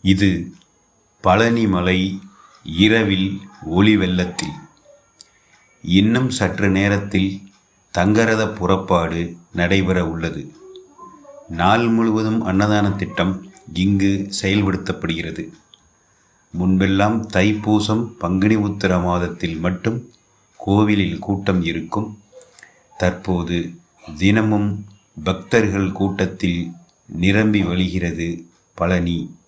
இது பழனிமலை இரவில் ஒளி வெள்ளத்தில். இன்னும் சற்று நேரத்தில் தங்கரத புறப்பாடு நடைபெற உள்ளது. நாள் முழுவதும் அன்னதான திட்டம் இங்கு செயல்படுத்தப்படுகிறது. முன்பெல்லாம் தைப்பூசம் பங்குனி உத்திர மாதத்தில் மட்டும் கோவிலில் கூட்டம் இருக்கும். தற்போது தினமும் பக்தர்கள் கூட்டத்தில் நிரம்பி வழிகிறது பழனி.